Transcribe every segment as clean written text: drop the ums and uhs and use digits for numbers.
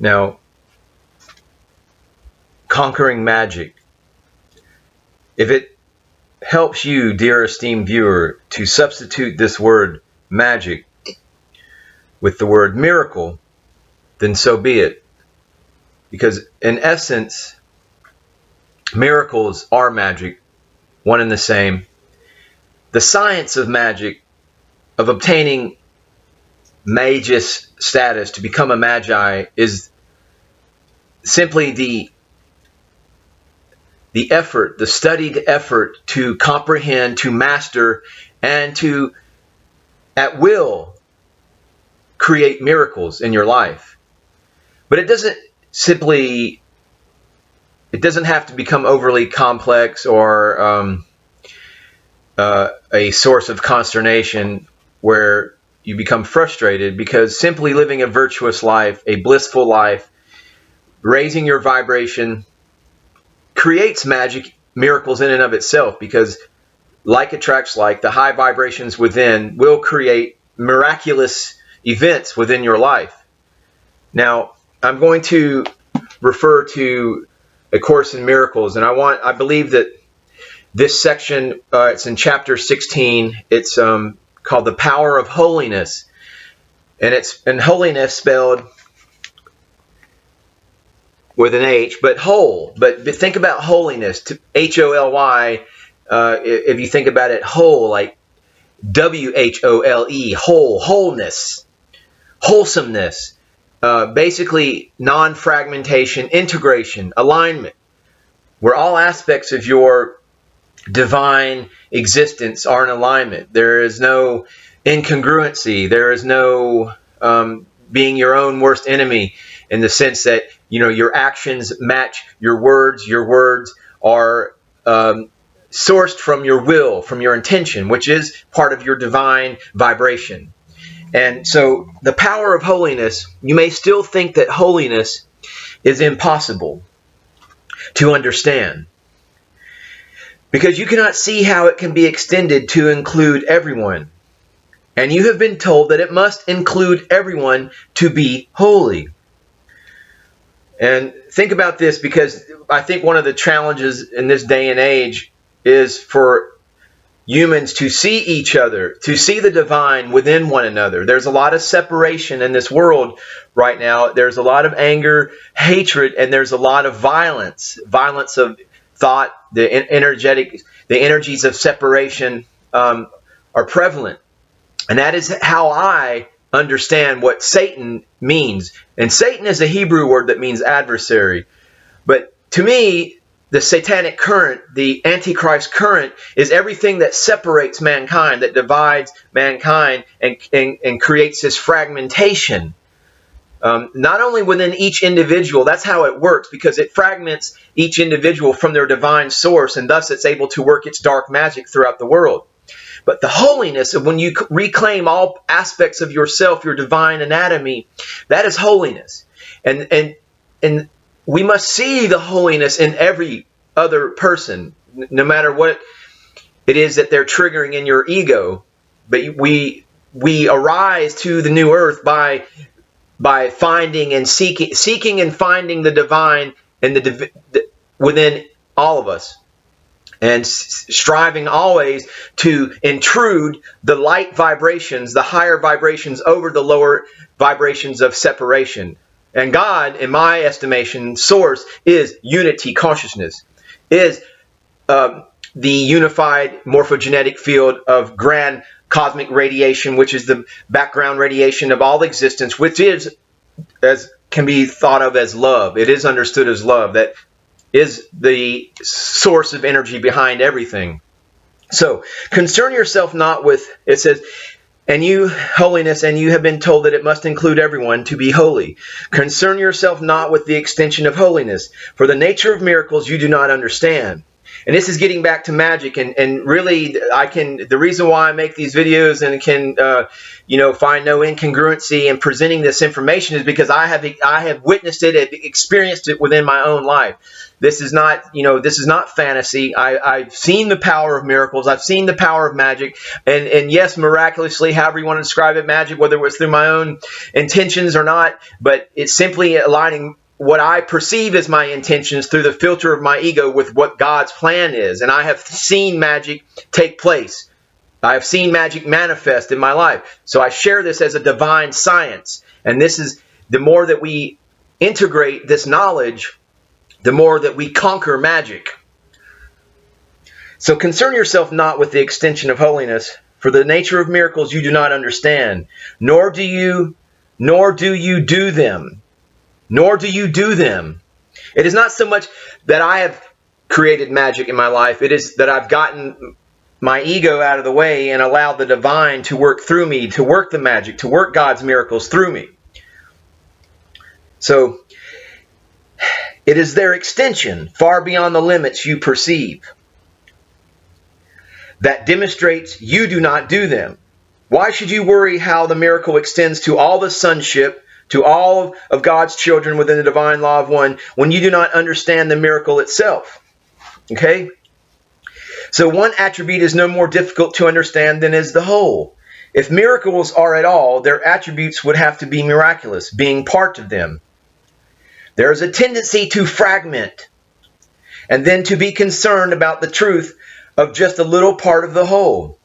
Now, conquering magic. If it helps you, dear esteemed viewer, to substitute this word magic with the word miracle, then so be it. Because in essence, miracles are magic, one and the same. The science of magic, of obtaining magus status to become a magi, is simply the effort, the studied effort to comprehend, to master, and to, at will, create miracles in your life. But it doesn't have to become overly complex or a source of consternation where you become frustrated, because simply living a virtuous life, a blissful life, raising your vibration, creates magic, miracles in and of itself, because like attracts like. The high vibrations within will create miraculous events within your life. Now, I'm going to refer to A Course in Miracles, and I believe that this section, it's in chapter 16. It's called The Power of Holiness, and it's holiness spelled with an H, but whole. But think about holiness, H-O-L-Y. If you think about it, whole, like W-H-O-L-E, whole, wholeness, wholesomeness, basically non-fragmentation, integration, alignment, where all aspects of your divine existence are in alignment. There is no incongruency. There is no being your own worst enemy, in the sense that, you know, your actions match your words. Your words are sourced from your will, from your intention, which is part of your divine vibration. And so the power of holiness, you may still think that holiness is impossible to understand, because you cannot see how it can be extended to include everyone. And you have been told that it must include everyone to be holy. And think about this, because I think one of the challenges in this day and age is for humans to see each other, to see the divine within one another. There's a lot of separation in this world right now. There's a lot of anger, hatred, and there's a lot of violence. Violence of thought, the energies of separation are prevalent. And that is how I understand what Satan means. And Satan is a Hebrew word that means adversary. But to me, the satanic current, the Antichrist current, is everything that separates mankind, that divides mankind and creates this fragmentation. Not only within each individual, that's how it works, because it fragments each individual from their divine source, and thus it's able to work its dark magic throughout the world. But the holiness of when you reclaim all aspects of yourself, your divine anatomy, that is holiness. And we must see the holiness in every other person, no matter what it is that they're triggering in your ego. But we arise to the new earth by finding and seeking and finding the divine and within all of us, and striving always to intrude the light vibrations, the higher vibrations, over the lower vibrations of separation. And God, in my estimation, source is unity consciousness, is the unified morphogenetic field of grand cosmic radiation, which is the background radiation of all existence, which is, as can be thought of as love. It is understood as love. That is the source of energy behind everything. So concern yourself not with, it says, and you, holiness, and you have been told that it must include everyone to be holy. Concern yourself not with the extension of holiness, for the nature of miracles you do not understand. And this is getting back to magic, and really, the reason why I make these videos and can, find no incongruency in presenting this information is because I have witnessed it, and experienced it within my own life. This is not, this is not fantasy. I've seen the power of miracles. I've seen the power of magic. And yes, miraculously, however you want to describe it, magic, whether it was through my own intentions or not, but it's simply aligning what I perceive as my intentions through the filter of my ego with what God's plan is. And I have seen magic take place. I have seen magic manifest in my life. So I share this as a divine science. And this is, the more that we integrate this knowledge, the more that we conquer magic. So concern yourself not with the extension of holiness, for the nature of miracles you do not understand, nor do you do them. Nor do you do them. It is not so much that I have created magic in my life. It is that I've gotten my ego out of the way and allowed the divine to work through me, to work the magic, to work God's miracles through me. So, it is their extension, far beyond the limits you perceive, that demonstrates you do not do them. Why should you worry how the miracle extends to all the sonship, to all of God's children within the divine law of one, when you do not understand the miracle itself? Okay? So one attribute is no more difficult to understand than is the whole. If miracles are at all, their attributes would have to be miraculous, being part of them. There is a tendency to fragment, and then to be concerned about the truth of just a little part of the whole.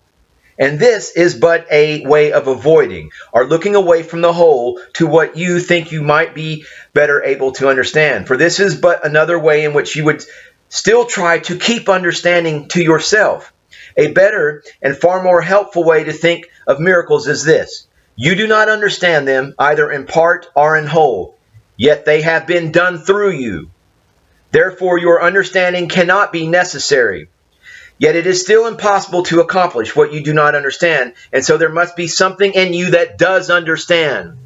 And this is but a way of avoiding, or looking away from the whole to what you think you might be better able to understand. For this is but another way in which you would still try to keep understanding to yourself. A better and far more helpful way to think of miracles is this: you do not understand them either in part or in whole, yet they have been done through you. Therefore your understanding cannot be necessary. Yet it is still impossible to accomplish what you do not understand, and so there must be something in you that does understand.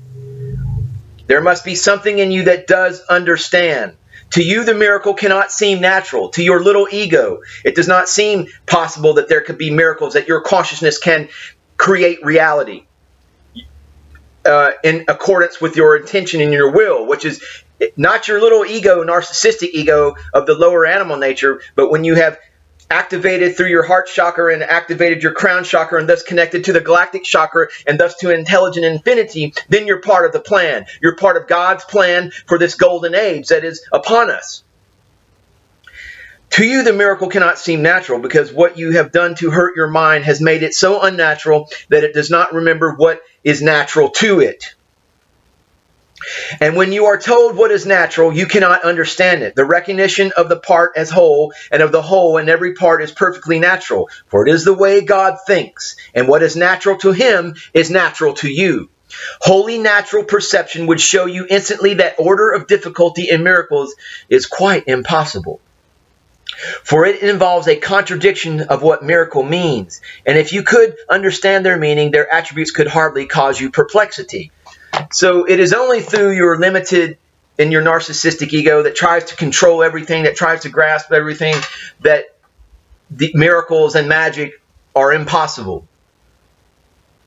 There must be something in you that does understand. To you, the miracle cannot seem natural. To your little ego, it does not seem possible that there could be miracles, that your consciousness can create reality in accordance with your intention and your will, which is not your little ego, narcissistic ego of the lower animal nature, but when you have activated through your heart chakra and activated your crown chakra and thus connected to the galactic chakra and thus to intelligent infinity, then you're part of the plan. You're part of God's plan for this golden age that is upon us. To you, the miracle cannot seem natural because what you have done to hurt your mind has made it so unnatural that it does not remember what is natural to it. And when you are told what is natural, you cannot understand it. The recognition of the part as whole and of the whole in every part is perfectly natural, for it is the way God thinks, and what is natural to him is natural to you. Wholly natural perception would show you instantly that order of difficulty in miracles is quite impossible. For it involves a contradiction of what miracle means, and if you could understand their meaning, their attributes could hardly cause you perplexity. So it is only through your limited and your narcissistic ego that tries to control everything, that tries to grasp everything, that the miracles and magic are impossible.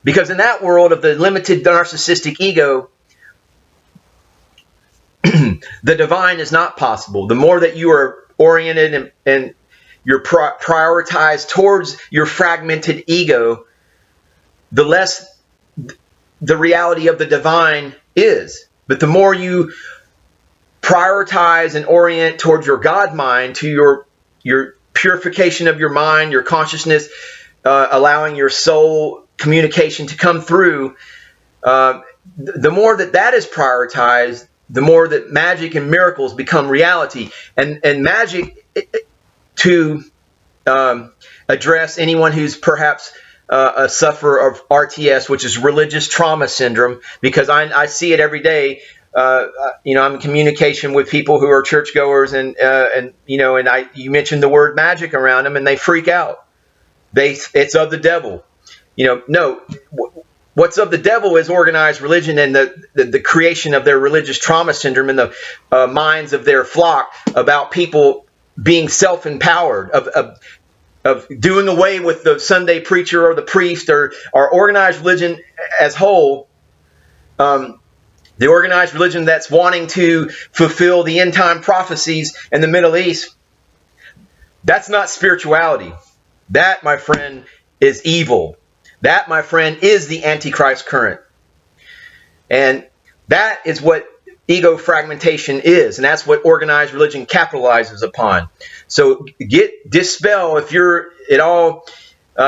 Because in that world of the limited narcissistic ego, the divine is not possible. The more that you are oriented and you're prioritized towards your fragmented ego, the less the reality of the divine is. But the more you prioritize and orient towards your God mind, to your purification of your mind, your consciousness, allowing your soul communication to come through, the more that is prioritized, the more that magic and miracles become reality. And magic, to address anyone who's perhaps a sufferer of RTS, which is religious trauma syndrome, because I see it every day. I'm in communication with people who are churchgoers, and you mentioned the word magic around them, and they freak out. It's of the devil. No. What's of the devil is organized religion and the creation of their religious trauma syndrome in the minds of their flock about people being self-empowered, of doing away with the Sunday preacher or the priest or organized religion as whole, The organized religion that's wanting to fulfill the end time prophecies in the Middle East, that's not spirituality. That, my friend, is evil. That, my friend, is the Antichrist current. And that is what ego fragmentation is. And that's what organized religion capitalizes upon. So dispel, if you're at all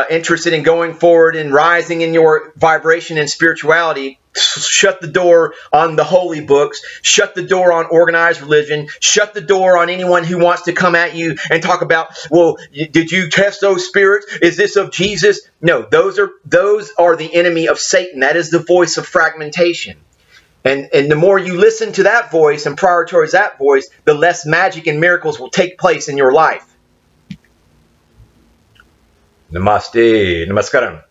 interested in going forward and rising in your vibration and spirituality, shut the door on the holy books, shut the door on organized religion, shut the door on anyone who wants to come at you and talk about, well, did you test those spirits? Is this of Jesus? No, those are the enemy of Satan. That is the voice of fragmentation. And the more you listen to that voice and prioritize that voice, the less magic and miracles will take place in your life. Namaste. Namaskaram.